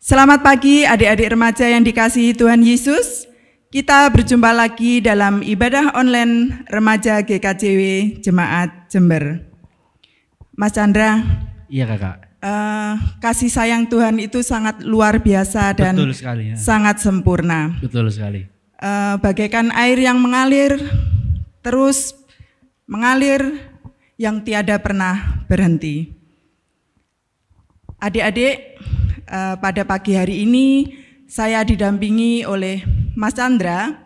Selamat pagi adik-adik remaja yang dikasihi Tuhan Yesus. Kita berjumpa lagi dalam ibadah online remaja GKJW Jemaat Jember. Mas Chandra. Iya kakak. Kasih sayang Tuhan itu sangat luar biasa dan Betul sekali, ya. Sangat sempurna. Betul sekali. Bagaikan air yang mengalir, terus mengalir yang tiada pernah berhenti. Adik-adik, pada pagi hari ini saya didampingi oleh Mas Chandra.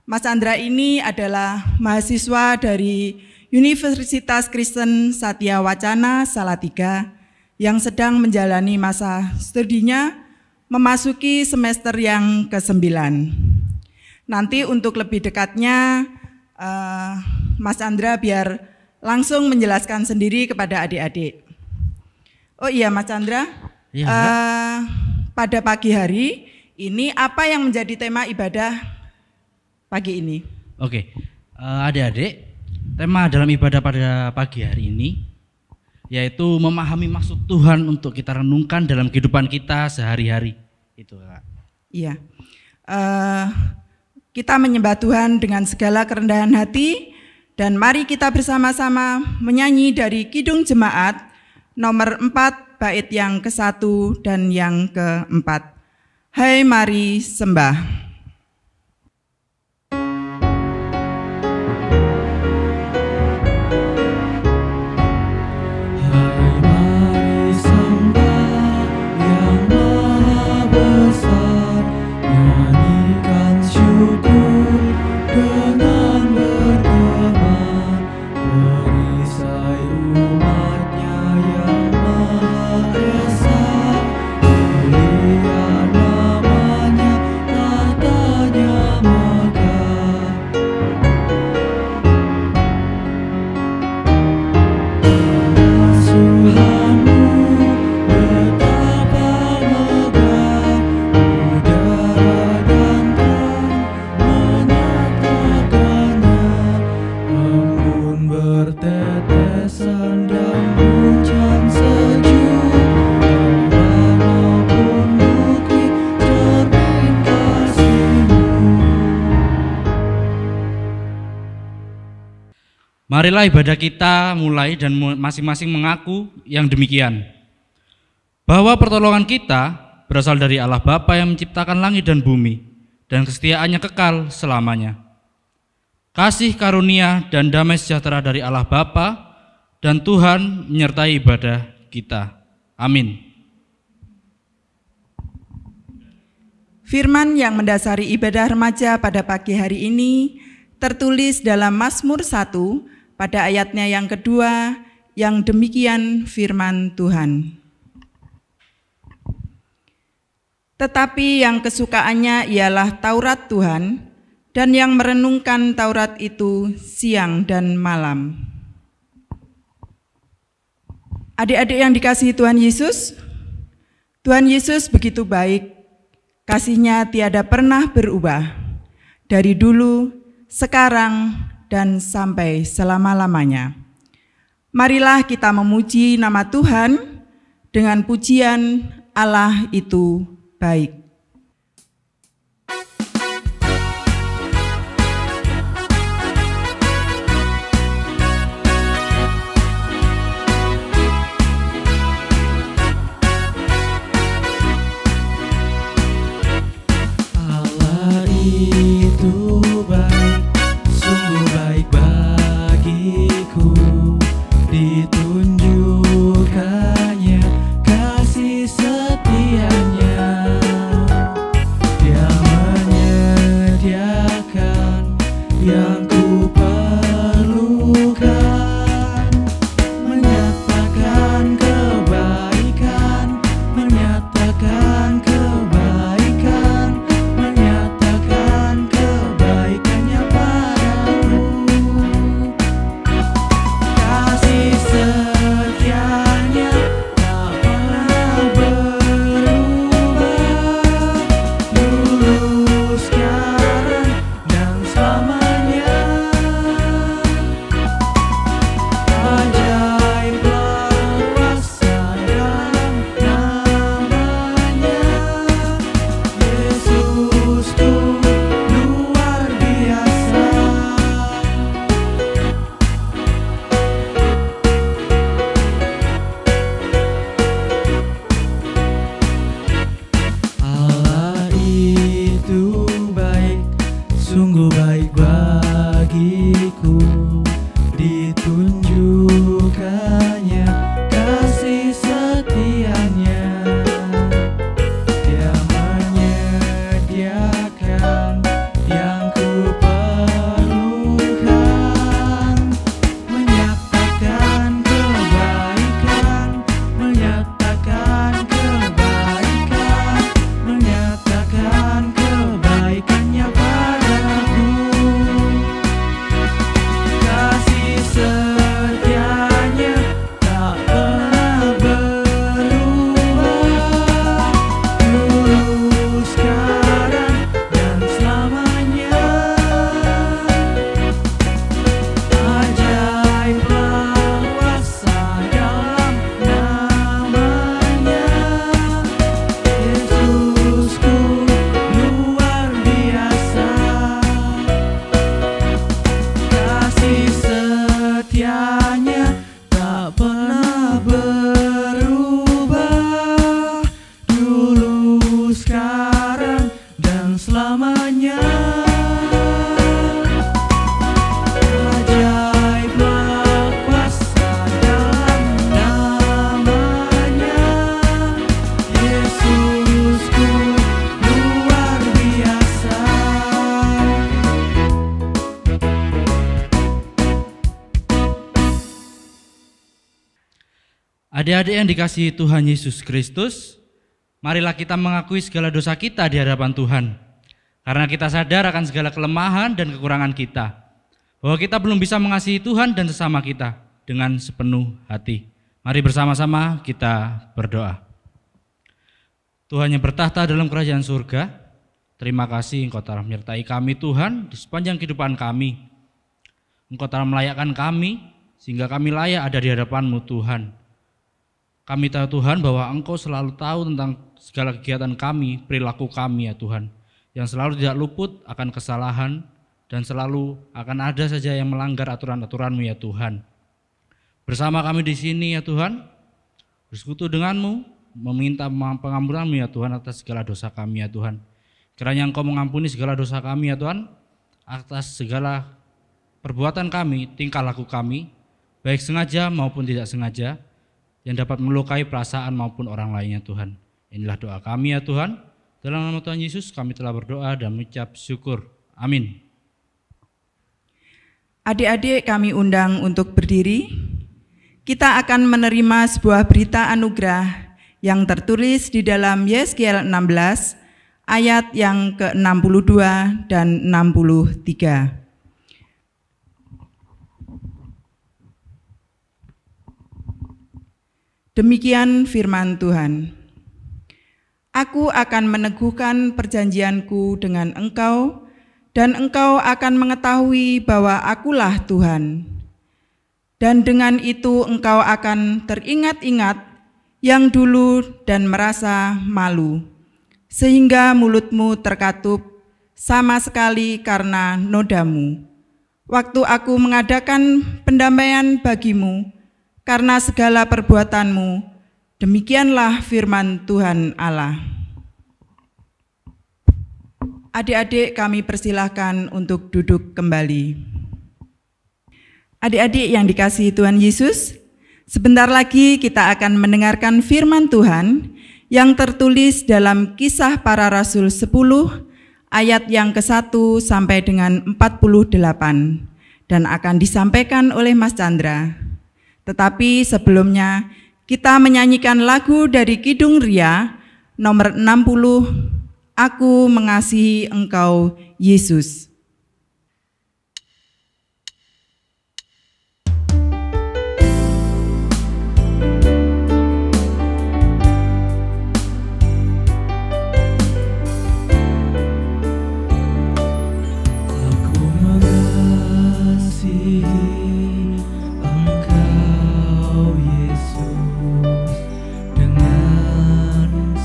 Mas Chandra ini adalah mahasiswa dari Universitas Kristen Satya Wacana Salatiga yang sedang menjalani masa studinya memasuki semester yang ke-9. Nanti untuk lebih dekatnya Mas Chandra biar langsung menjelaskan sendiri kepada adik-adik. Oh iya Mas Chandra, ya, pada pagi hari ini apa yang menjadi tema ibadah pagi ini? Oke, adik-adik, tema dalam ibadah pada pagi hari ini yaitu memahami maksud Tuhan untuk kita renungkan dalam kehidupan kita sehari-hari. Itu Kak. Iya, kita menyembah Tuhan dengan segala kerendahan hati dan mari kita bersama-sama menyanyi dari Kidung Jemaat nomor 4 bait yang ke-1 dan yang ke-4. Hai mari sembah. Marilah ibadah kita mulai dan masing-masing mengaku yang demikian. Bahwa pertolongan kita berasal dari Allah Bapa yang menciptakan langit dan bumi, dan kesetiaannya kekal selamanya. Kasih karunia dan damai sejahtera dari Allah Bapa dan Tuhan menyertai ibadah kita. Amin. Firman yang mendasari ibadah remaja pada pagi hari ini tertulis dalam Mazmur 1 pada ayatnya yang kedua, yang demikian firman Tuhan. Tetapi yang kesukaannya ialah Taurat Tuhan, dan yang merenungkan Taurat itu siang dan malam. Adik-adik yang dikasihi Tuhan Yesus begitu baik, kasih-Nya tiada pernah berubah, dari dulu, sekarang, dan sampai selama-lamanya. Marilah kita memuji nama Tuhan dengan pujian Allah itu baik. Allah itu baik, sungguh baik bagiku, ditunjukkannya kasih setianya. sekarang dan selamanya. Ajaiblah kuasa dalam namanya, Yesusku luar biasa. Adik-adik yang dikasihi Tuhan Yesus Kristus, marilah kita mengakui segala dosa kita di hadapan Tuhan. Karena kita sadar akan segala kelemahan dan kekurangan kita, bahwa kita belum bisa mengasihi Tuhan dan sesama kita dengan sepenuh hati. Mari bersama-sama kita berdoa. Tuhan yang bertahta dalam kerajaan surga, terima kasih Engkau telah menyertai kami Tuhan di sepanjang kehidupan kami. Engkau telah melayakkan kami sehingga kami layak ada di hadapan-Mu Tuhan. Kami tahu Tuhan bahwa Engkau selalu tahu tentang segala kegiatan kami, perilaku kami ya Tuhan, yang selalu tidak luput akan kesalahan dan selalu akan ada saja yang melanggar aturan-aturan-Mu ya Tuhan. Bersama kami di sini ya Tuhan, bersekutu dengan-Mu, meminta pengampunan-Mu ya Tuhan atas segala dosa kami ya Tuhan. Kiranya Engkau mengampuni segala dosa kami ya Tuhan, atas segala perbuatan kami, tingkah laku kami, baik sengaja maupun tidak sengaja, yang dapat melukai perasaan maupun orang lainnya Tuhan. Inilah doa kami ya Tuhan. Dalam nama Tuhan Yesus kami telah berdoa dan mengucap syukur. Amin. Adik-adik kami undang untuk berdiri. Kita akan menerima sebuah berita anugerah yang tertulis di dalam Yeskiel 16 ayat yang ke-62 dan 63. Demikian firman Tuhan. Aku akan meneguhkan perjanjianku dengan engkau, dan engkau akan mengetahui bahwa akulah Tuhan. Dan dengan itu engkau akan teringat-ingat yang dulu dan merasa malu, sehingga mulutmu terkatup sama sekali karena nodamu. Waktu aku mengadakan pendamaian bagimu, karena segala perbuatanmu, demikianlah firman Tuhan Allah. Adik-adik kami persilahkan untuk duduk kembali. Adik-adik yang dikasihi Tuhan Yesus, sebentar lagi kita akan mendengarkan firman Tuhan yang tertulis dalam Kisah Para Rasul 10 ayat yang ke-1 sampai dengan 48 dan akan disampaikan oleh Mas Chandra. Tetapi sebelumnya kita menyanyikan lagu dari Kidung Ria nomor 60, Aku Mengasihi Engkau Yesus.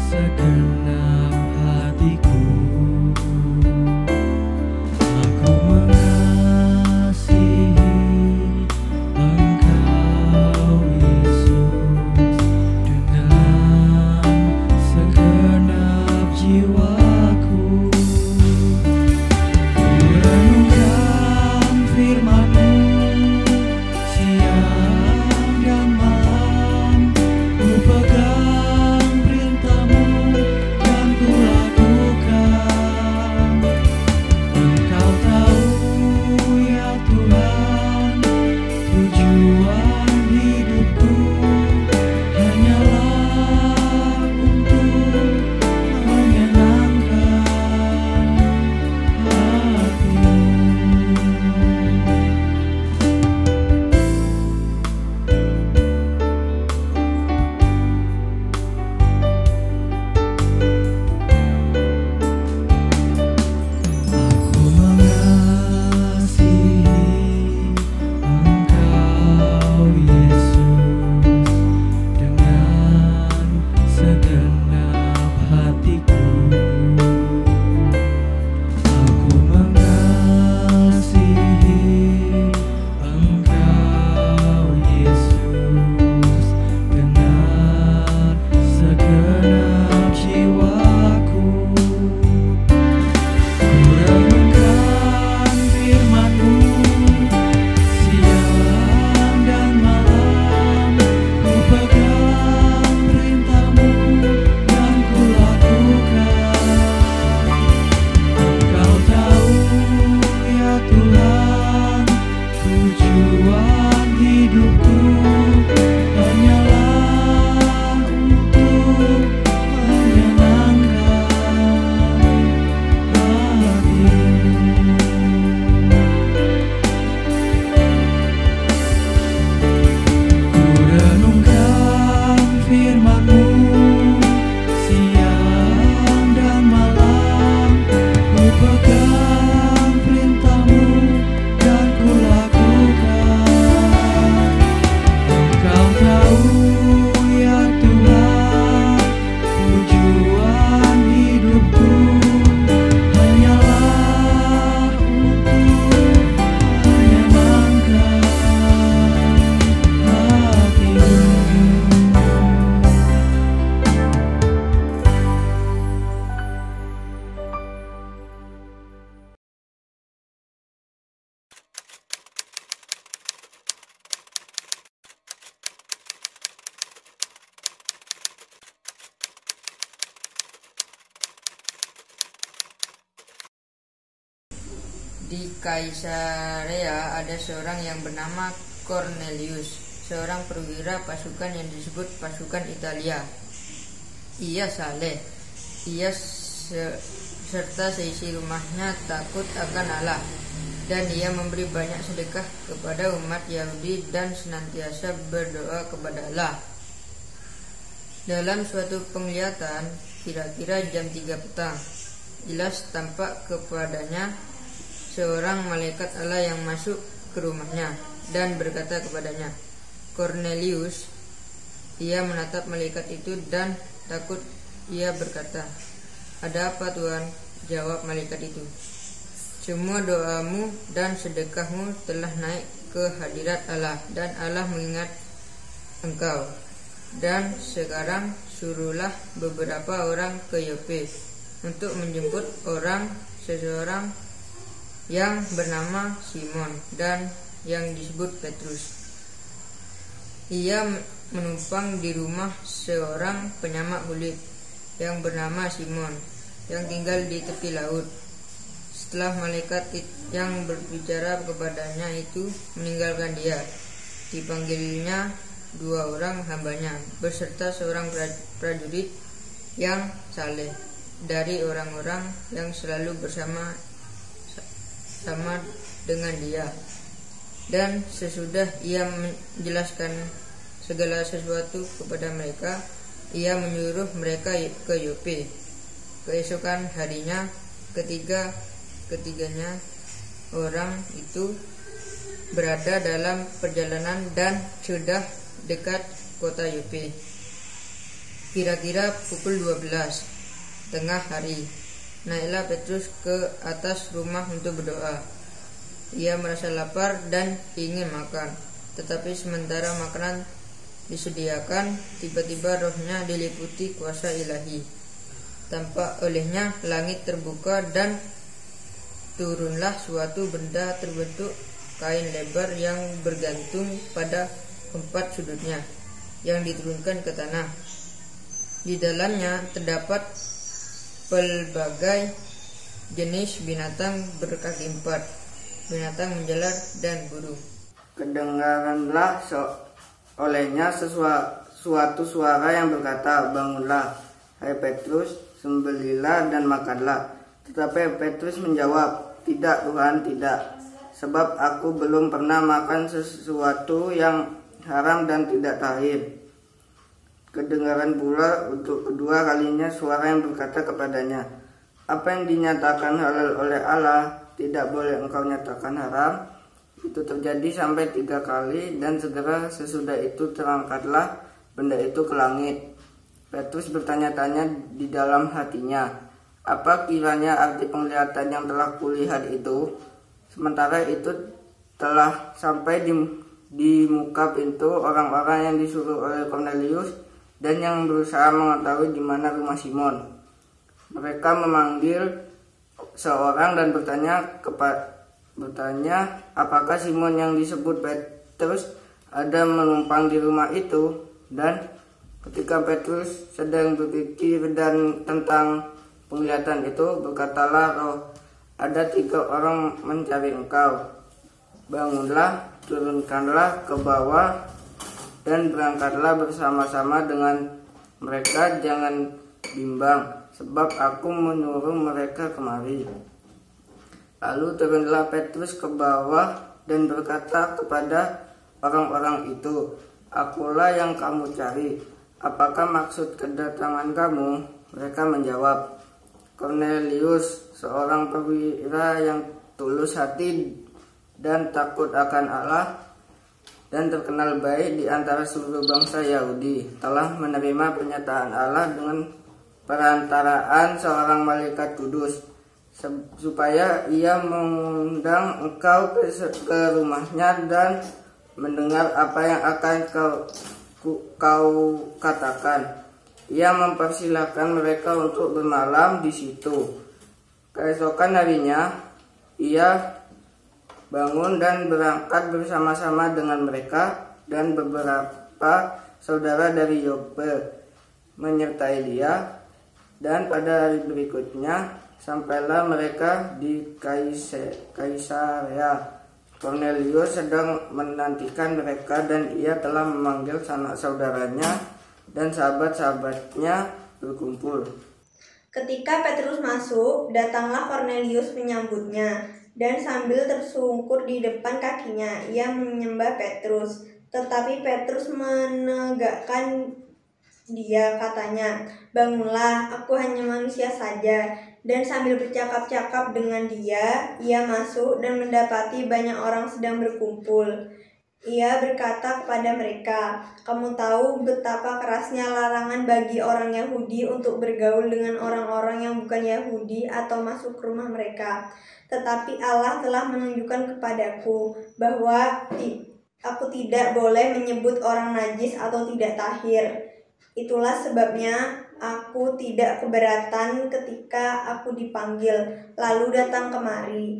Segenap hatiku Di Kaisarea ada seorang yang bernama Cornelius, seorang perwira pasukan yang disebut pasukan Italia. Ia saleh. Ia serta seisi rumahnya takut akan Allah, dan ia memberi banyak sedekah kepada umat Yahudi dan senantiasa berdoa kepada Allah. Dalam suatu penglihatan, kira-kira jam 3 petang, jelas tampak kepadanya seorang malaikat Allah yang masuk ke rumahnya dan berkata kepadanya, "Cornelius." Ia menatap malaikat itu dan takut. Ia berkata, "Ada apa, Tuhan?" Jawab malaikat itu, "Semua doamu dan sedekahmu telah naik ke hadirat Allah, dan Allah mengingat engkau. Dan sekarang suruhlah beberapa orang ke Yope untuk menjemput seseorang yang bernama Simon dan yang disebut Petrus. Ia menumpang di rumah seorang penyamak kulit yang bernama Simon, yang tinggal di tepi laut." Setelah malaikat yang berbicara kepadanya itu meninggalkan dia, dipanggilnya 2 orang hambanya beserta seorang prajurit yang saleh dari orang-orang yang selalu bersama dengan dia. Dan sesudah ia menjelaskan segala sesuatu kepada mereka, ia menyuruh mereka ke Yope. Keesokan harinya, ketiganya orang itu berada dalam perjalanan dan sudah dekat kota Yope. Kira-kira pukul 12 tengah hari, naiklah Petrus ke atas rumah untuk berdoa. Ia merasa lapar dan ingin makan, tetapi sementara makanan disediakan, tiba-tiba rohnya diliputi kuasa ilahi. Tampak olehnya langit terbuka dan turunlah suatu benda terbentuk kain lebar yang bergantung pada 4 sudutnya, yang diturunkan ke tanah. Di dalamnya terdapat pelbagai jenis binatang berkaki 4, binatang menjalar dan burung. Kedengaranlah olehnya suatu suara yang berkata, "Bangunlah, hai Petrus, sembelihlah dan makanlah." Tetapi Petrus menjawab, "Tidak Tuhan, tidak. Sebab aku belum pernah makan sesuatu yang haram dan tidak tahir." Kedengaran pula untuk kedua kalinya suara yang berkata kepadanya, "Apa yang dinyatakan halal oleh Allah, tidak boleh engkau nyatakan haram." Itu terjadi sampai 3 kali, dan segera sesudah itu terangkatlah benda itu ke langit. Petrus bertanya-tanya di dalam hatinya, "Apa kiranya arti penglihatan yang telah kulihat itu?" Sementara itu telah sampai di muka pintu orang-orang yang disuruh oleh Cornelius dan yang berusaha mengetahui di mana rumah Simon. Mereka memanggil seorang dan bertanya, apakah Simon yang disebut Petrus ada menumpang di rumah itu. Dan ketika Petrus sedang berpikir dan tentang penglihatan itu, berkatalah roh, "Ada 3 orang mencari engkau. Bangunlah, turunkanlah ke bawah, dan berangkatlah bersama-sama dengan mereka. Jangan bimbang, sebab aku menyuruh mereka kemari." Lalu turunlah Petrus ke bawah dan berkata kepada orang-orang itu, "Akulah yang kamu cari. Apakah maksud kedatangan kamu?" Mereka menjawab, "Cornelius, seorang perwira yang tulus hati dan takut akan Allah dan terkenal baik di antara seluruh bangsa Yahudi, telah menerima pernyataan Allah dengan perantaraan seorang malaikat kudus, supaya ia mengundang engkau ke rumahnya dan mendengar apa yang akan kau katakan. Ia mempersilahkan mereka untuk bermalam di situ." Keesokan harinya, ia bangun dan berangkat bersama-sama dengan mereka, dan beberapa saudara dari Yope menyertai dia. Dan pada hari berikutnya sampailah mereka di Kaisarea. Cornelius sedang menantikan mereka dan ia telah memanggil sanak saudaranya dan sahabat-sahabatnya berkumpul. Ketika Petrus masuk, datanglah Cornelius menyambutnya, dan sambil tersungkur di depan kakinya, ia menyembah Petrus. Tetapi Petrus menegakkan dia, katanya, "Bangunlah, aku hanya manusia saja." Dan sambil bercakap-cakap dengan dia, ia masuk dan mendapati banyak orang sedang berkumpul. Ia berkata kepada mereka, "Kamu tahu betapa kerasnya larangan bagi orang Yahudi untuk bergaul dengan orang-orang yang bukan Yahudi atau masuk ke rumah mereka. Tetapi Allah telah menunjukkan kepadaku bahwa aku tidak boleh menyebut orang najis atau tidak tahir. Itulah sebabnya aku tidak keberatan ketika aku dipanggil, lalu datang kemari.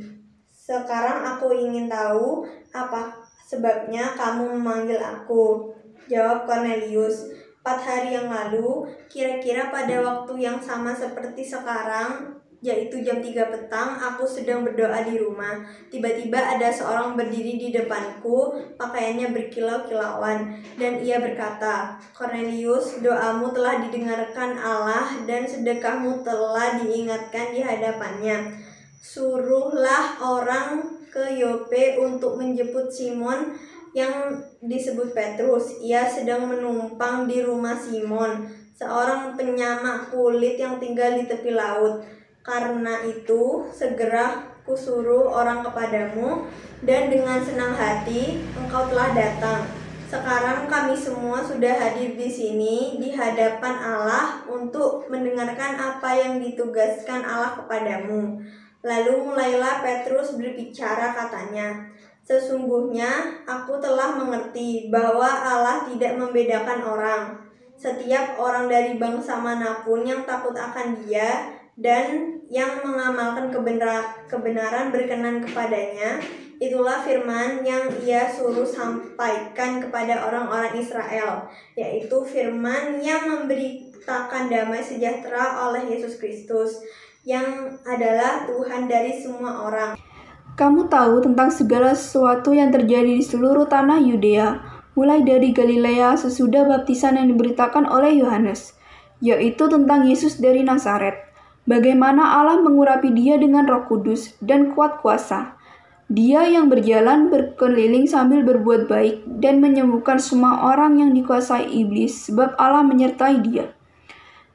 Sekarang aku ingin tahu apa sebabnya kamu memanggil aku." Jawab Cornelius, 4 hari yang lalu, kira-kira pada waktu yang sama seperti sekarang, yaitu jam 3 petang, aku sedang berdoa di rumah. Tiba-tiba ada seorang berdiri di depanku, pakaiannya berkilau-kilauan, dan ia berkata, "Cornelius, doamu telah didengarkan Allah dan sedekahmu telah diingatkan di hadapannya. Suruhlah orang ke Yope untuk menjemput Simon yang disebut Petrus. Ia sedang menumpang di rumah Simon, seorang penyamak kulit yang tinggal di tepi laut. Karena itu, segera kusuruh orang kepadamu, dan dengan senang hati engkau telah datang. Sekarang kami semua sudah hadir di sini di hadapan Allah untuk mendengarkan apa yang ditugaskan Allah kepadamu." Lalu mulailah Petrus berbicara, katanya, "Sesungguhnya aku telah mengerti bahwa Allah tidak membedakan orang. Setiap orang dari bangsa manapun yang takut akan Dia dan yang mengamalkan kebenaran berkenan kepadanya, itulah firman yang ia suruh sampaikan kepada orang-orang Israel, yaitu firman yang memberitakan damai sejahtera oleh Yesus Kristus, yang adalah Tuhan dari semua orang." Kamu tahu tentang segala sesuatu yang terjadi di seluruh tanah Yudea, mulai dari Galilea sesudah baptisan yang diberitakan oleh Yohanes, yaitu tentang Yesus dari Nazaret. Bagaimana Allah mengurapi dia dengan Roh Kudus dan kuat kuasa. Dia yang berjalan berkeliling sambil berbuat baik dan menyembuhkan semua orang yang dikuasai iblis, sebab Allah menyertai dia.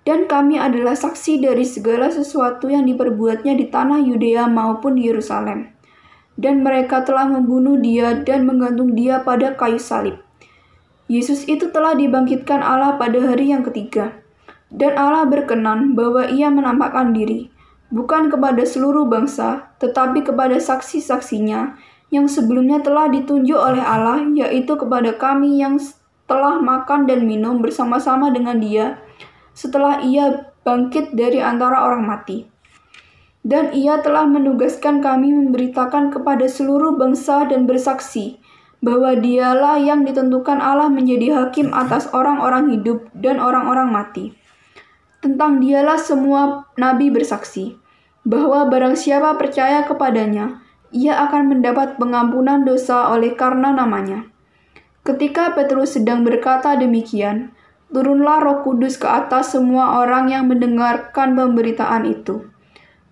Dan kami adalah saksi dari segala sesuatu yang diperbuatnya di tanah Yudea maupun di Yerusalem. Dan mereka telah membunuh dia dan menggantung dia pada kayu salib. Yesus itu telah dibangkitkan Allah pada hari yang ketiga. Dan Allah berkenan bahwa ia menampakkan diri, bukan kepada seluruh bangsa, tetapi kepada saksi-saksinya yang sebelumnya telah ditunjuk oleh Allah, yaitu kepada kami yang telah makan dan minum bersama-sama dengan dia setelah ia bangkit dari antara orang mati. Dan ia telah menugaskan kami memberitakan kepada seluruh bangsa dan bersaksi bahwa dialah yang ditentukan Allah menjadi hakim atas orang-orang hidup dan orang-orang mati. Tentang dialah semua nabi bersaksi, bahwa barang siapa percaya kepadanya, ia akan mendapat pengampunan dosa oleh karena namanya. Ketika Petrus sedang berkata demikian, turunlah Roh Kudus ke atas semua orang yang mendengarkan pemberitaan itu.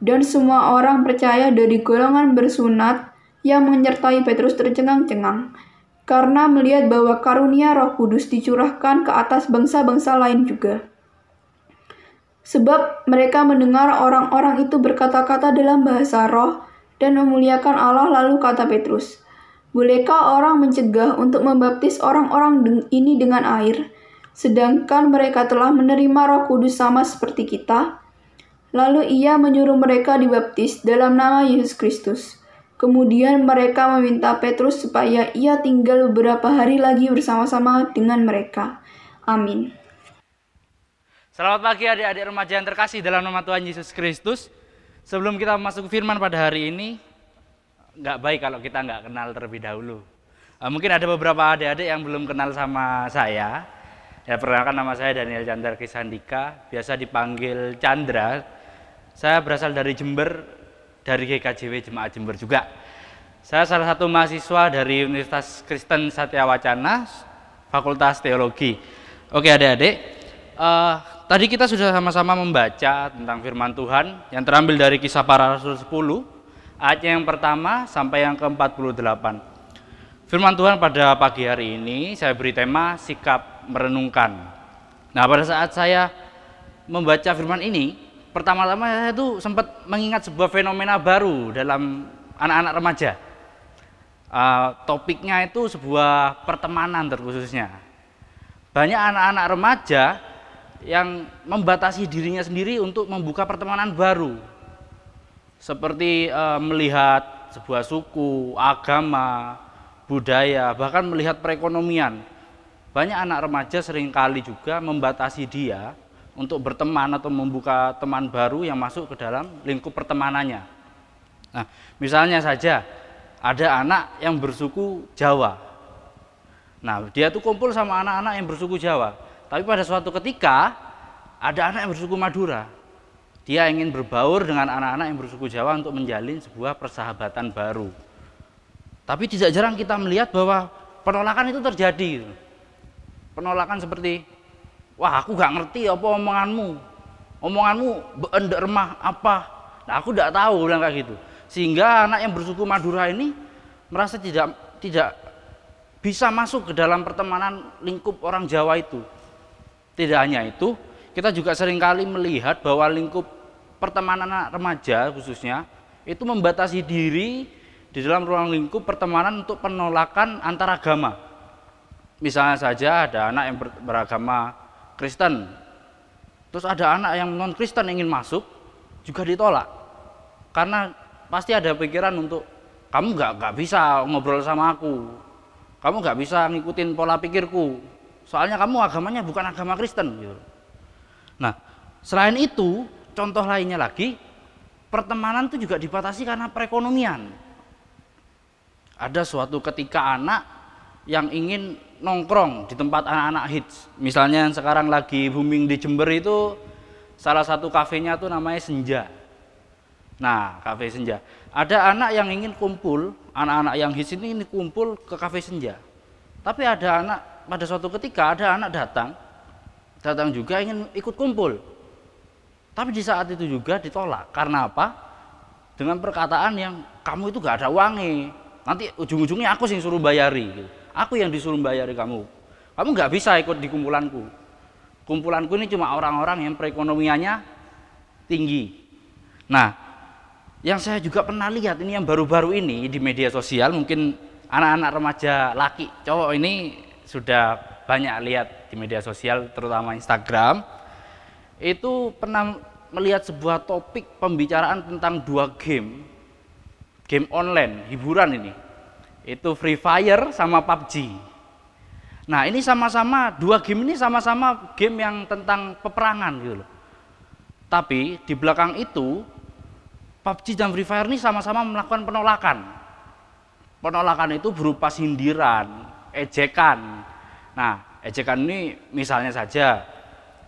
Dan semua orang percaya dari golongan bersunat yang menyertai Petrus tercengang-cengang, karena melihat bahwa karunia Roh Kudus dicurahkan ke atas bangsa-bangsa lain juga. Sebab mereka mendengar orang-orang itu berkata-kata dalam bahasa roh dan memuliakan Allah. Lalu kata Petrus, "Bolehkah orang mencegah untuk membaptis orang-orang ini dengan air, sedangkan mereka telah menerima Roh Kudus sama seperti kita?" Lalu ia menyuruh mereka dibaptis dalam nama Yesus Kristus. Kemudian mereka meminta Petrus supaya ia tinggal beberapa hari lagi bersama-sama dengan mereka. Amin. Selamat pagi adik-adik remaja yang terkasih dalam nama Tuhan Yesus Kristus. Sebelum kita masuk firman pada hari ini, nggak baik kalau kita nggak kenal terlebih dahulu. Mungkin ada beberapa adik-adik yang belum kenal sama saya. Ya, perkenalkan, nama saya Daniel Chandra Krisandika, biasa dipanggil Chandra. Saya berasal dari Jember, dari GKJW Jemaat Jember juga. Saya salah satu mahasiswa dari Universitas Kristen Satya Wacana, Fakultas Teologi. Oke adik-adik, tadi kita sudah sama-sama membaca tentang firman Tuhan yang terambil dari Kisah Para Rasul 10, ayat yang pertama sampai yang ke-48. Firman Tuhan pada pagi hari ini saya beri tema sikap merenungkan. Nah, pada saat saya membaca firman ini, pertama-tama saya tuh sempat mengingat sebuah fenomena baru dalam anak-anak remaja. Topiknya itu sebuah pertemanan terkhususnya. Banyak anak-anak remaja yang membatasi dirinya sendiri untuk membuka pertemanan baru. Seperti melihat sebuah suku, agama, budaya, bahkan melihat perekonomian. Banyak anak remaja seringkali juga membatasi dia untuk berteman atau membuka teman baru yang masuk ke dalam lingkup pertemanannya. Nah, misalnya saja ada anak yang bersuku Jawa. Nah, dia tuh kumpul sama anak-anak yang bersuku Jawa. Tapi pada suatu ketika ada anak yang bersuku Madura. Dia ingin berbaur dengan anak-anak yang bersuku Jawa untuk menjalin sebuah persahabatan baru. Tapi tidak jarang kita melihat bahwa penolakan itu terjadi. Penolakan seperti, wah aku gak ngerti apa omonganmu beendek remah apa. Nah, aku tidak tahu, bilang kayak gitu. Sehingga anak yang bersuku Madura ini merasa tidak bisa masuk ke dalam pertemanan lingkup orang Jawa itu. Tidak hanya itu, kita juga seringkali melihat bahwa lingkup pertemanan anak remaja khususnya itu membatasi diri di dalam ruang lingkup pertemanan untuk penolakan antar agama. Misalnya saja ada anak yang beragama Kristen, terus ada anak yang non Kristen ingin masuk, juga ditolak. Karena pasti ada pikiran untuk, kamu nggak bisa ngobrol sama aku, kamu nggak bisa ngikutin pola pikirku, soalnya kamu agamanya bukan agama Kristen gitu. Nah, selain itu, contoh lainnya lagi, pertemanan itu juga dibatasi karena perekonomian. Ada suatu ketika anak yang ingin nongkrong di tempat anak-anak hits. Misalnya yang sekarang lagi booming di Jember itu, salah satu kafenya tuh namanya Senja. Nah, kafe Senja. Ada anak yang ingin kumpul, anak-anak yang hits ini kumpul ke kafe Senja. Tapi ada anak, pada suatu ketika ada anak datang juga ingin ikut kumpul. Tapi di saat itu juga ditolak. Karena apa? Dengan perkataan yang, kamu itu gak ada uangnya. Nanti ujung-ujungnya aku yang suruh bayari gitu. Aku yang disuruh bayari kamu nggak bisa ikut di kumpulanku ini cuma orang-orang yang perekonomiannya tinggi. Nah, yang saya juga pernah lihat ini yang baru-baru ini di media sosial, mungkin anak-anak remaja laki cowok ini sudah banyak lihat di media sosial terutama Instagram, itu pernah melihat sebuah topik pembicaraan tentang dua game online, hiburan ini. Itu Free Fire sama PUBG. Nah, ini dua game ini sama-sama game yang tentang peperangan gitu loh. Tapi di belakang itu, PUBG dan Free Fire ini sama-sama melakukan penolakan. Penolakan itu berupa sindiran, ejekan. Nah, ejekan ini misalnya saja,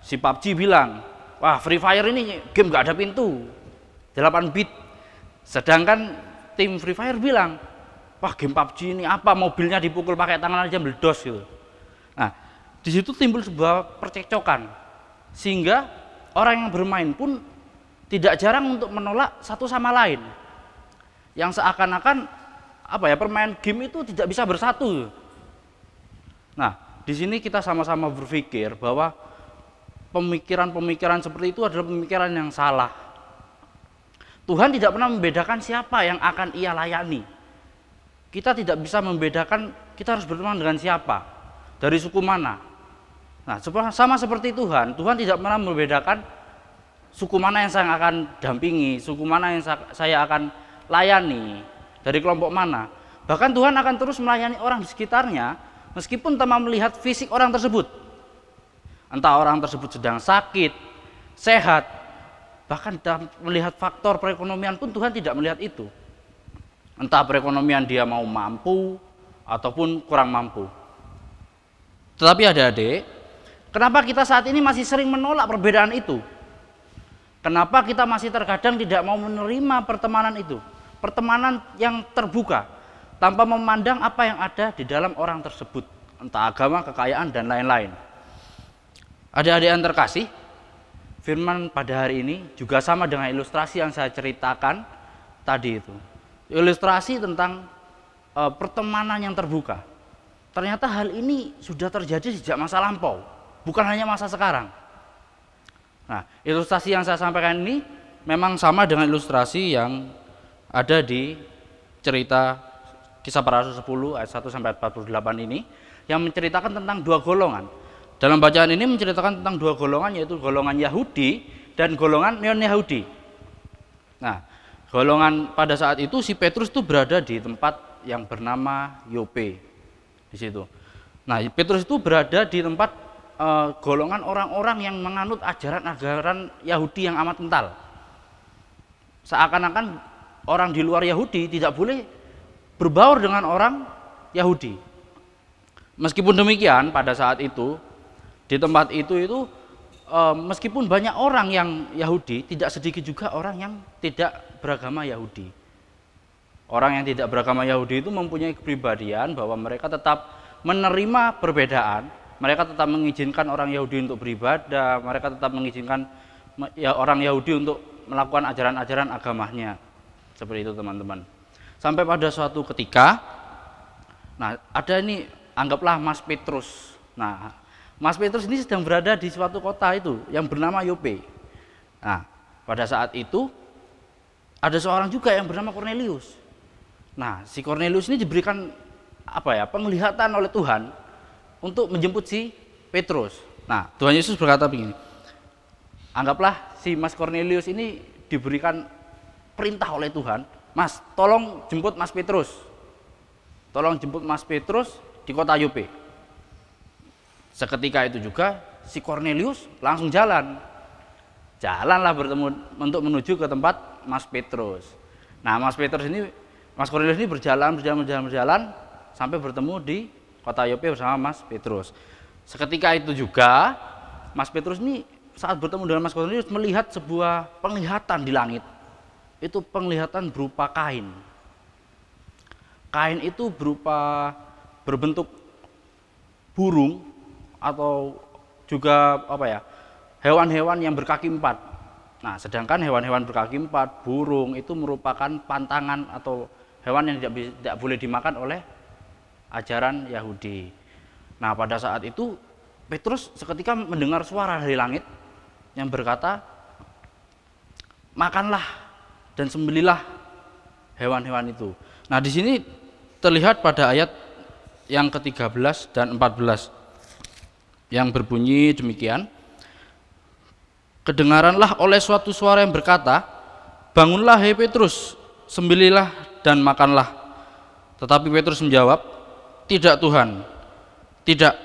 si PUBG bilang, wah Free Fire ini game gak ada pintu, 8 bit. Sedangkan tim Free Fire bilang, wah game PUBG ini apa, mobilnya dipukul pakai tangan aja meledos gitu. Nah, di situ timbul sebuah percekcokan, sehingga orang yang bermain pun tidak jarang untuk menolak satu sama lain. Yang seakan-akan permain game itu tidak bisa bersatu. Nah, di sini kita sama-sama berpikir bahwa pemikiran-pemikiran seperti itu adalah pemikiran yang salah. Tuhan tidak pernah membedakan siapa yang akan ia layani. Kita tidak bisa membedakan kita harus berteman dengan siapa, dari suku mana. Nah, sama seperti Tuhan tidak pernah membedakan suku mana yang saya akan dampingi, suku mana yang saya akan layani, dari kelompok mana. Bahkan Tuhan akan terus melayani orang di sekitarnya, meskipun tanpa melihat fisik orang tersebut. Entah orang tersebut sedang sakit, sehat, bahkan melihat faktor perekonomian pun Tuhan tidak melihat itu. Entah perekonomian dia mau mampu ataupun kurang mampu. Tetapi adik-adik, Kenapa kita saat ini masih sering menolak perbedaan itu? Kenapa kita masih terkadang tidak mau menerima pertemanan itu? Pertemanan yang terbuka, tanpa memandang apa yang ada di dalam orang tersebut, entah agama, kekayaan, dan lain-lain. Adik-adik yang terkasih, firman pada hari ini juga sama dengan ilustrasi yang saya ceritakan tadi itu. Ilustrasi tentang pertemanan yang terbuka. Ternyata hal ini sudah terjadi sejak masa lampau, bukan hanya masa sekarang. Nah, ilustrasi yang saya sampaikan ini memang sama dengan ilustrasi yang ada di cerita Kisah Para Rasul 10 ayat 1 sampai 48 ini, yang menceritakan tentang dua golongan. Dalam bacaan ini menceritakan tentang dua golongan, yaitu golongan Yahudi dan golongan non-Yahudi. Nah, golongan pada saat itu si Petrus itu berada di tempat yang bernama Yope di situ. Nah, Petrus itu berada di tempat golongan orang-orang yang menganut ajaran-ajaran Yahudi yang amat kental. Seakan-akan orang di luar Yahudi tidak boleh berbaur dengan orang Yahudi. Meskipun demikian, pada saat itu di tempat itu meskipun banyak orang yang Yahudi, tidak sedikit juga orang yang tidak beragama Yahudi. Orang yang tidak beragama Yahudi itu mempunyai kepribadian bahwa mereka tetap menerima perbedaan, mereka tetap mengizinkan orang Yahudi untuk beribadah, mereka tetap mengizinkan orang Yahudi untuk melakukan ajaran-ajaran agamanya. Seperti itu teman-teman. Sampai pada suatu ketika, nah ada ini, anggaplah Mas Petrus. Nah, Mas Petrus ini sedang berada di suatu kota itu yang bernama Yope. Nah, pada saat itu ada seorang juga yang bernama Kornelius. Nah, si Kornelius ini diberikan penglihatan oleh Tuhan untuk menjemput si Petrus. Nah, Tuhan Yesus berkata begini, anggaplah si Mas Kornelius ini diberikan perintah oleh Tuhan, Mas, tolong jemput Mas Petrus. Tolong jemput Mas Petrus di kota Yope. Seketika itu juga si Kornelius langsung jalanlah bertemu untuk menuju ke tempat Mas Petrus. Nah, Mas Kornelius ini berjalan sampai bertemu di kota Yope bersama Mas Petrus. Seketika itu juga Mas Petrus ini saat bertemu dengan Mas Kornelius melihat sebuah penglihatan di langit. Itu penglihatan berupa kain. Kain itu berbentuk burung atau juga hewan-hewan yang berkaki 4. Nah, sedangkan hewan-hewan berkaki 4, burung itu merupakan pantangan atau hewan yang tidak boleh dimakan oleh ajaran Yahudi. Nah, pada saat itu Petrus seketika mendengar suara dari langit yang berkata, makanlah dan sembelihlah hewan-hewan itu. Nah, di sini terlihat pada ayat yang ke-13 dan 14 yang berbunyi demikian. Kedengaranlah oleh suatu suara yang berkata, bangunlah hai Petrus, sembelihlah dan makanlah. Tetapi Petrus menjawab, tidak Tuhan, tidak,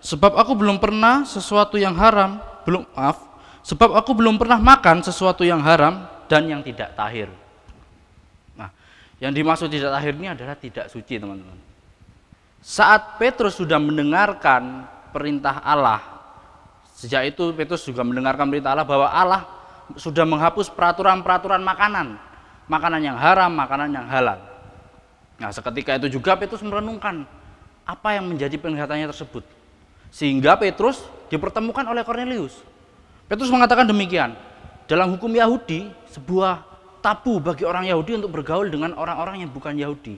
sebab aku belum pernah makan sesuatu yang haram dan yang tidak tahir. Nah, yang dimaksud tidak tahir ini adalah tidak suci, teman-teman. Saat Petrus sudah mendengarkan perintah Allah, sejak itu Petrus juga mendengarkan perintah Allah bahwa Allah sudah menghapus peraturan-peraturan makanan yang haram, makanan yang halal. Nah, seketika itu juga Petrus merenungkan apa yang menjadi penglihatannya tersebut, sehingga Petrus dipertemukan oleh Kornelius. Petrus mengatakan demikian, dalam hukum Yahudi sebuah tabu bagi orang Yahudi untuk bergaul dengan orang-orang yang bukan Yahudi.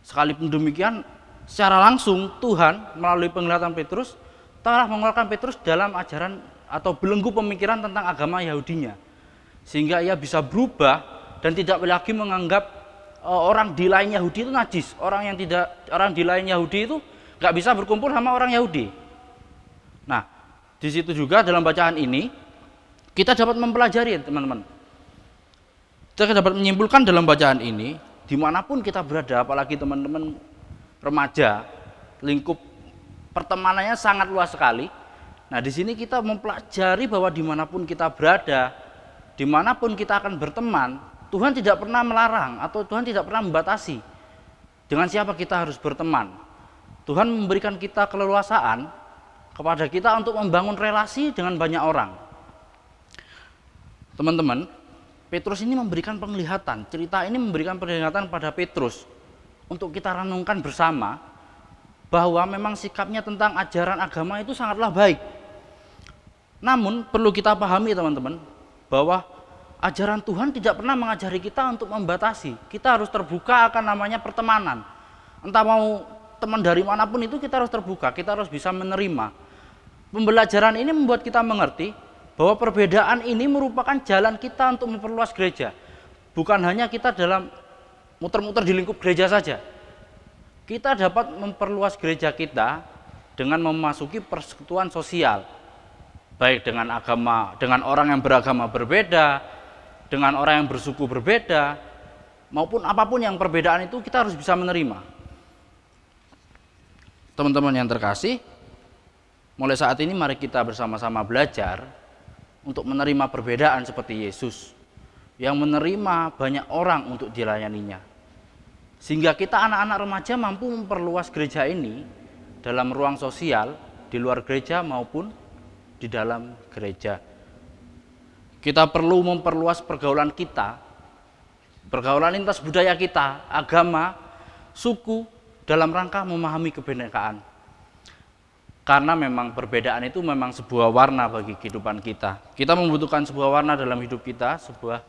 Sekalipun demikian, secara langsung Tuhan melalui penglihatan Petrus telah mengeluarkan Petrus dalam ajaran atau belenggu pemikiran tentang agama Yahudinya, sehingga ia bisa berubah dan tidak lagi menganggap orang di lain Yahudi itu najis. Orang di lain Yahudi itu nggak bisa berkumpul sama orang Yahudi. Nah, di situ juga dalam bacaan ini kita dapat mempelajari, teman-teman. Kita dapat menyimpulkan dalam bacaan ini, dimanapun kita berada, apalagi teman-teman remaja, lingkup pertemanannya sangat luas sekali. Nah, di sini kita mempelajari bahwa dimanapun kita berada, dimanapun kita akan berteman, Tuhan tidak pernah melarang atau Tuhan tidak pernah membatasi dengan siapa kita harus berteman. Tuhan memberikan kita keleluasaan kepada kita untuk membangun relasi dengan banyak orang. Teman-teman, Petrus ini memberikan penglihatan, cerita ini memberikan penglihatan pada Petrus untuk kita renungkan bersama bahwa memang sikapnya tentang ajaran agama itu sangatlah baik. Namun perlu kita pahami teman-teman bahwa ajaran Tuhan tidak pernah mengajari kita untuk membatasi. Kita harus terbuka akan namanya pertemanan. Entah mau teman dari manapun itu kita harus terbuka, kita harus bisa menerima. Pembelajaran ini membuat kita mengerti bahwa perbedaan ini merupakan jalan kita untuk memperluas gereja. Bukan hanya kita dalam muter-muter di lingkup gereja saja. Kita dapat memperluas gereja kita dengan memasuki persekutuan sosial. Baik dengan agama, dengan orang yang beragama berbeda, dengan orang yang bersuku berbeda, maupun apapun yang perbedaan itu kita harus bisa menerima. Teman-teman yang terkasih, mulai saat ini mari kita bersama-sama belajar untuk menerima perbedaan seperti Yesus yang menerima banyak orang untuk dilayaninya. Sehingga kita anak-anak remaja mampu memperluas gereja ini dalam ruang sosial, di luar gereja maupun di dalam gereja. Kita perlu memperluas pergaulan kita, pergaulan lintas budaya kita, agama, suku, dalam rangka memahami kebinekaan. Karena memang perbedaan itu memang sebuah warna bagi kehidupan kita. Kita membutuhkan sebuah warna dalam hidup kita, sebuah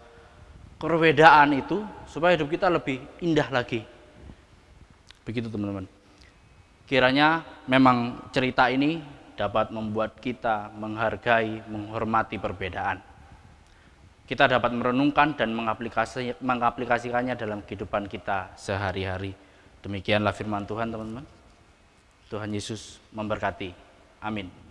perbedaan itu supaya hidup kita lebih indah lagi. Begitu teman-teman. Kiranya memang cerita ini dapat membuat kita menghargai, menghormati perbedaan. Kita dapat merenungkan dan mengaplikasikannya dalam kehidupan kita sehari-hari. Demikianlah firman Tuhan teman-teman. Tuhan Yesus memberkati. Amin.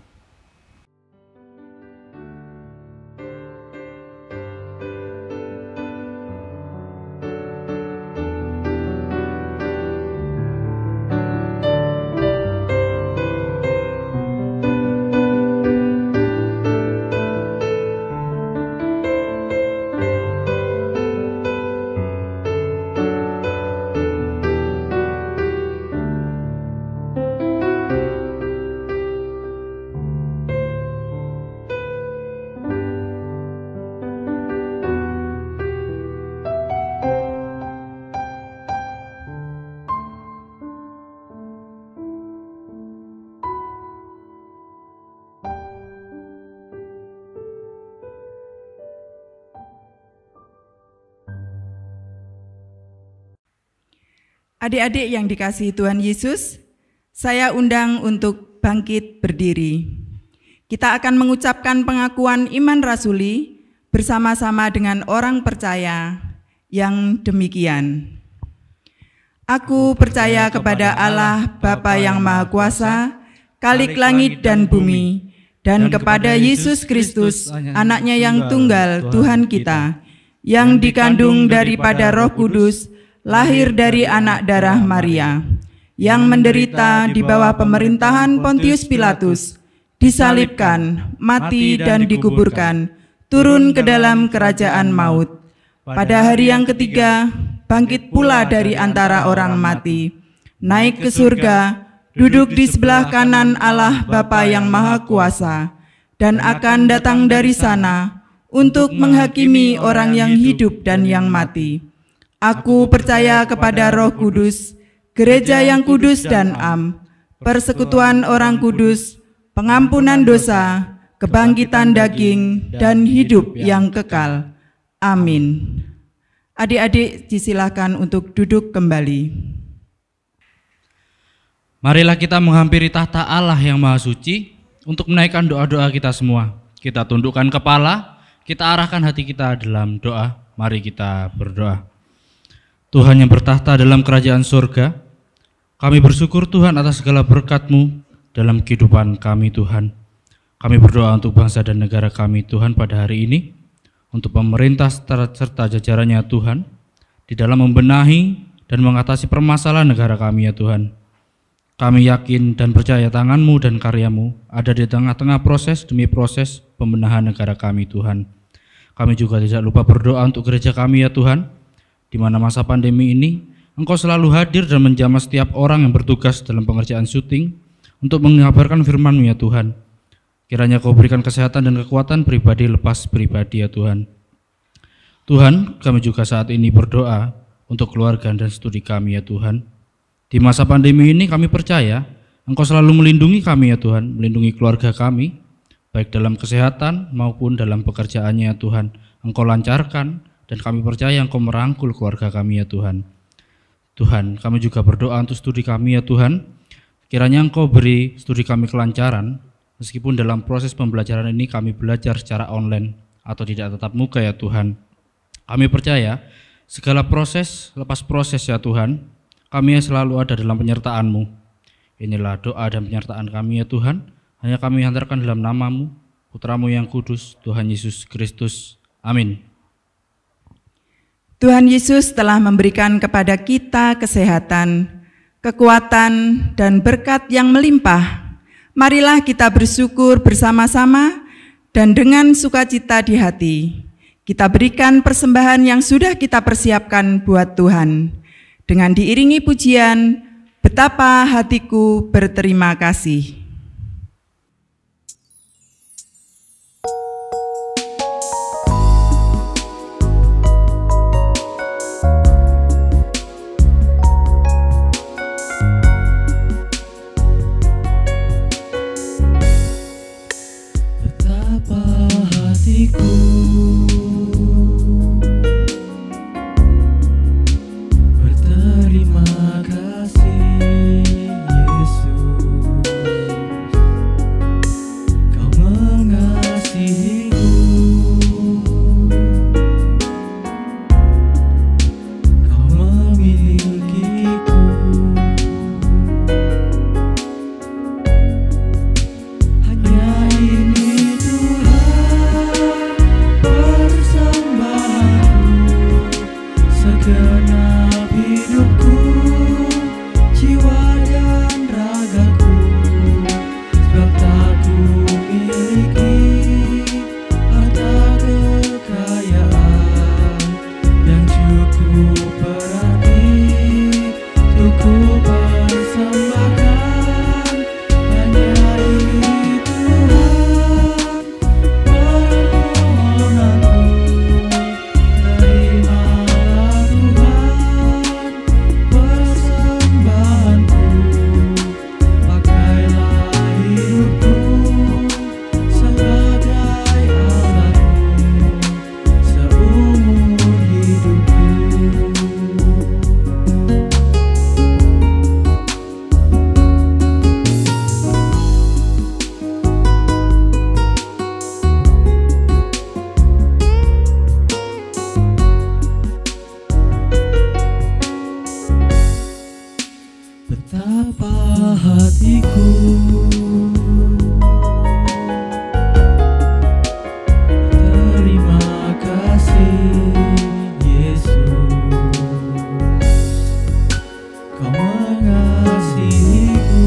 Adik-adik yang dikasihi Tuhan Yesus, saya undang untuk bangkit berdiri. Kita akan mengucapkan pengakuan iman rasuli bersama-sama dengan orang percaya yang demikian. Aku percaya kepada Allah Bapa yang Maha Kuasa, Khalik langit dan bumi, dan kepada Yesus Kristus, anaknya yang tunggal Tuhan kita, yang dikandung daripada Roh Kudus, lahir dari anak darah Maria, yang menderita di bawah pemerintahan Pontius Pilatus, disalibkan, mati dan dikuburkan, turun ke dalam kerajaan maut. Pada hari yang ketiga, bangkit pula dari antara orang mati, naik ke surga, duduk di sebelah kanan Allah Bapa yang Maha Kuasa, dan akan datang dari sana untuk menghakimi orang yang hidup dan yang mati. Aku percaya kepada Roh Kudus, gereja yang kudus dan am, persekutuan orang kudus, pengampunan dosa, kebangkitan daging, dan hidup yang kekal. Amin. Adik-adik disilakan untuk duduk kembali. Marilah kita menghampiri tahta Allah yang Maha Suci untuk menaikkan doa-doa kita semua. Kita tundukkan kepala, kita arahkan hati kita dalam doa. Mari kita berdoa. Tuhan yang bertahta dalam kerajaan surga, kami bersyukur Tuhan atas segala berkat-Mu dalam kehidupan kami Tuhan. Kami berdoa untuk bangsa dan negara kami Tuhan pada hari ini, untuk pemerintah serta jajarannya Tuhan, di dalam membenahi dan mengatasi permasalahan negara kami ya Tuhan. Kami yakin dan percaya tangan-Mu dan karya-Mu ada di tengah-tengah proses demi proses pembenahan negara kami Tuhan. Kami juga tidak lupa berdoa untuk gereja kami ya Tuhan, di mana masa pandemi ini Engkau selalu hadir dan menjamah setiap orang yang bertugas dalam pengerjaan syuting untuk mengabarkan firman-Mu ya Tuhan. Kiranya Kau berikan kesehatan dan kekuatan pribadi lepas pribadi ya Tuhan. Tuhan, kami juga saat ini berdoa untuk keluarga dan studi kami ya Tuhan. Di masa pandemi ini kami percaya Engkau selalu melindungi kami ya Tuhan, melindungi keluarga kami, baik dalam kesehatan maupun dalam pekerjaannya ya Tuhan. Engkau lancarkan dan kami percaya Engkau merangkul keluarga kami ya Tuhan. Tuhan, kami juga berdoa untuk studi kami ya Tuhan. Kiranya Engkau beri studi kami kelancaran, meskipun dalam proses pembelajaran ini kami belajar secara online atau tidak tatap muka ya Tuhan. Kami percaya segala proses lepas proses ya Tuhan, kami selalu ada dalam penyertaan-Mu. Inilah doa dan penyertaan kami ya Tuhan, hanya kami hantarkan dalam nama-Mu, Putra-Mu yang kudus, Tuhan Yesus Kristus. Amin. Tuhan Yesus telah memberikan kepada kita kesehatan, kekuatan, dan berkat yang melimpah. Marilah kita bersyukur bersama-sama dan dengan sukacita di hati. Kita berikan persembahan yang sudah kita persiapkan buat Tuhan. Dengan diiringi pujian, betapa hatiku berterima kasih. Berterima kasih Yesus, Kau mengasihiku, Kau memilikiku. Hanya ini Tuhan persembahanku, segenap hidupku, jiwa dan ragaku, sebab tak ku miliki harta kekayaan yang cukup berarti untuk ku persembahkan. Hanya ini Tuhan permohonanku, terimalah Tuhan persembahanku, pakailah hidupku sebagai alatmu seumur hidupku. Betapa hatiku terima kasih Yesus, Kau mengasihiku,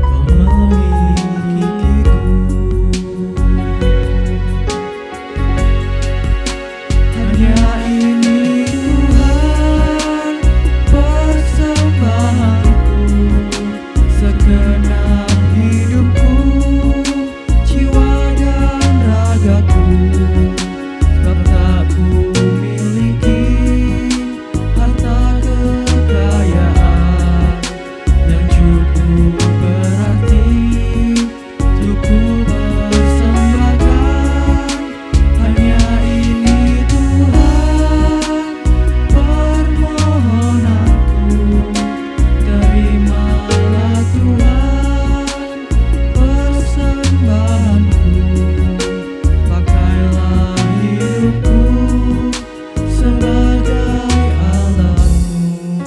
Kau memilikiku. Hanya ini Tuhan persembahanku, segenap hidupku, jiwa dan ragaku, sebab tak ku miliki harta kekayaan yang cukup berarti untuk ku persembahkan. Hanya ini Tuhan permohonanku, terimalah Tuhan persembahanku, pakailah hidupku sebagai alatmu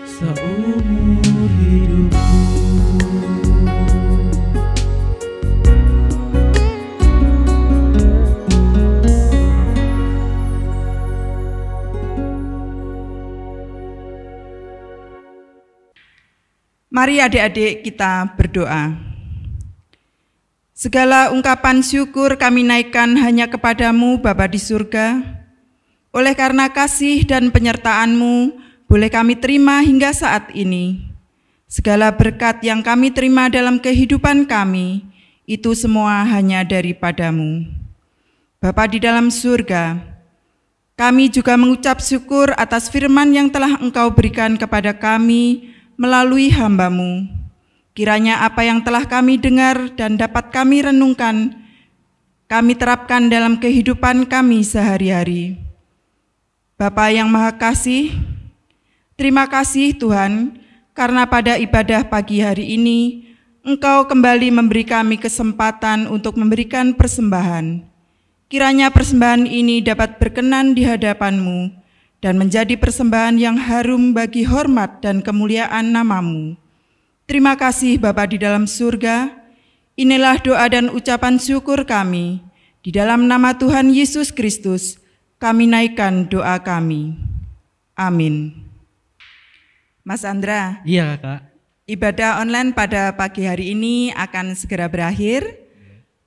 seumur hidupku. Mari adik-adik kita berdoa. Segala ungkapan syukur kami naikkan hanya kepadamu Bapa di surga. Oleh karena kasih dan penyertaan-Mu, boleh kami terima hingga saat ini. Segala berkat yang kami terima dalam kehidupan kami, itu semua hanya daripadamu. Bapa di dalam surga, kami juga mengucap syukur atas firman yang telah Engkau berikan kepada kami melalui hamba-Mu. Kiranya apa yang telah kami dengar dan dapat kami renungkan, kami terapkan dalam kehidupan kami sehari-hari. Bapa yang Maha Kasih, terima kasih Tuhan, karena pada ibadah pagi hari ini, Engkau kembali memberi kami kesempatan untuk memberikan persembahan. Kiranya persembahan ini dapat berkenan di hadapan-Mu dan menjadi persembahan yang harum bagi hormat dan kemuliaan nama-Mu. Terima kasih Bapa di dalam surga, inilah doa dan ucapan syukur kami. Di dalam nama Tuhan Yesus Kristus, kami naikkan doa kami. Amin. Mas Andra. Iya, Kak. Ibadah online pada pagi hari ini akan segera berakhir,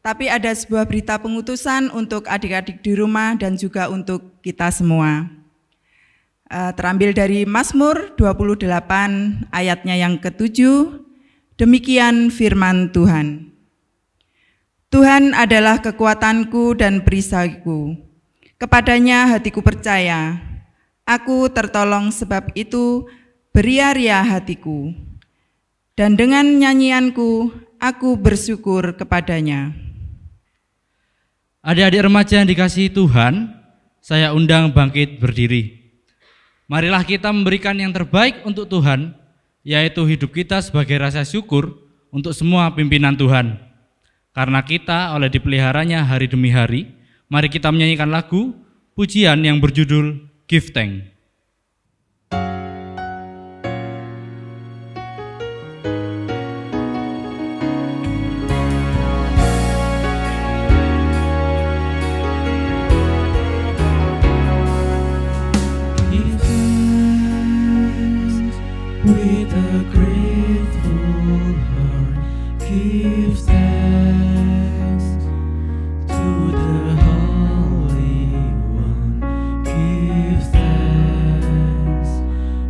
tapi ada sebuah berita pengutusan untuk adik-adik di rumah dan juga untuk kita semua. Terambil dari Mazmur 28 ayatnya yang ke-7, demikian firman Tuhan. Tuhan adalah kekuatanku dan perisaiku, kepadanya hatiku percaya, aku tertolong sebab itu beria-ria hatiku, dan dengan nyanyianku aku bersyukur kepadanya. Adik-adik remaja yang dikasihi Tuhan, saya undang bangkit berdiri. Marilah kita memberikan yang terbaik untuk Tuhan, yaitu hidup kita sebagai rasa syukur untuk semua pimpinan Tuhan. Karena kita oleh dipeliharanya hari demi hari, mari kita menyanyikan lagu pujian yang berjudul Give Thanks. With a grateful heart, give thanks to the Holy One. Give thanks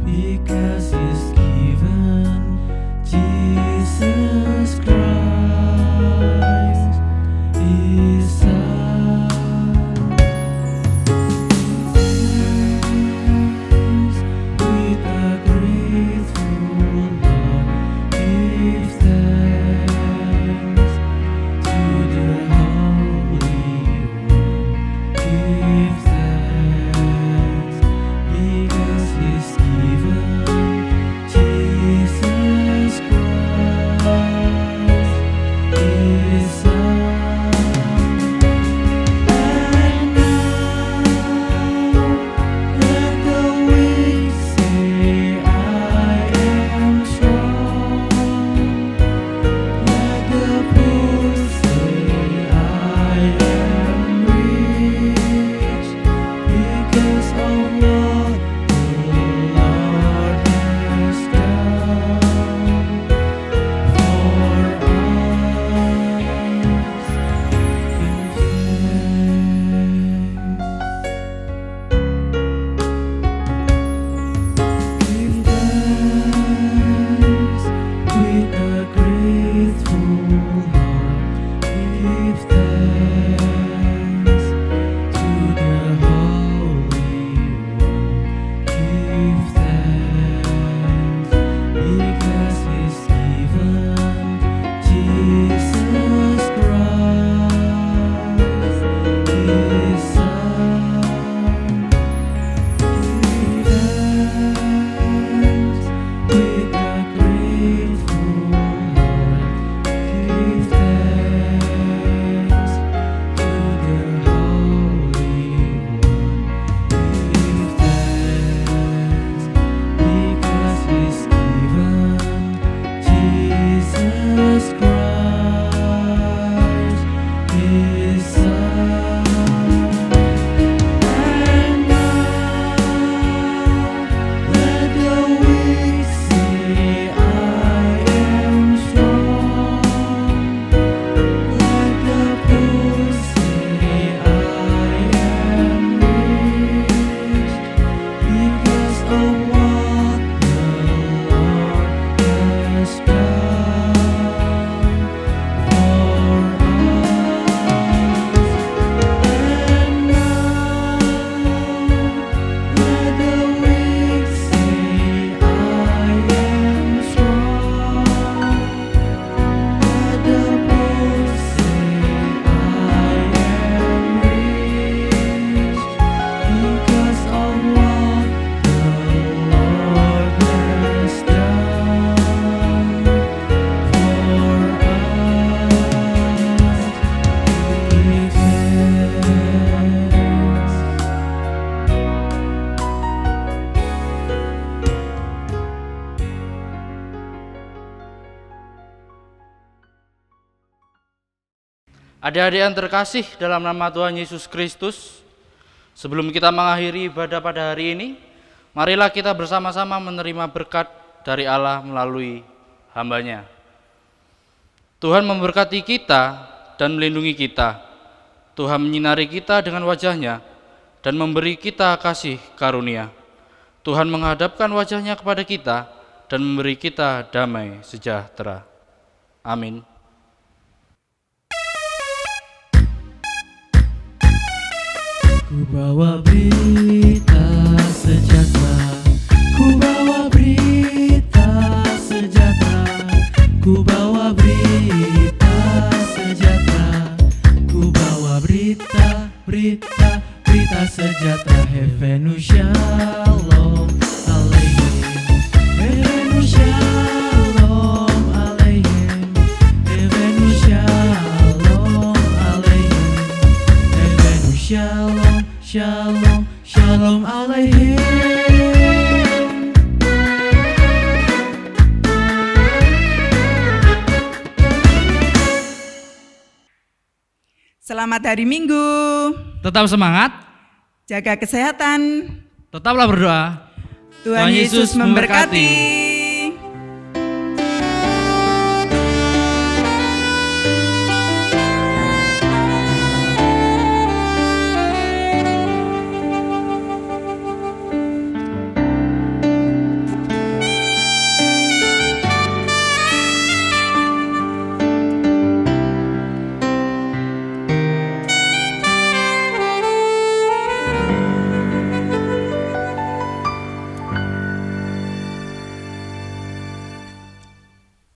because He's given Jesus Christ, His Son. With a grateful heart, give thanks to the Holy One. Give thanks because He's given Jesus Christ, His Son. Adik-adik yang terkasih dalam nama Tuhan Yesus Kristus, sebelum kita mengakhiri ibadah pada hari ini, marilah kita bersama-sama menerima berkat dari Allah melalui hamba-Nya. Tuhan memberkati kita dan melindungi kita. Tuhan menyinari kita dengan wajah-Nya dan memberi kita kasih karunia. Tuhan menghadapkan wajah-Nya kepada kita dan memberi kita damai sejahtera. Amin. Ku bawa berita sejahtera, ku bawa berita sejahtera, ku bawa berita sejahtera, ku bawa berita sejahtera. Hevenu shalom aleichem, Hevenu shalom aleichem, Hevenu shalom aleichem, Hevenu shalom, shalom, shalom aleichem. Selamat hari Minggu. Tetap semangat, Jaga kesehatan. tetaplah berdoa. Tuhan Yesus memberkati.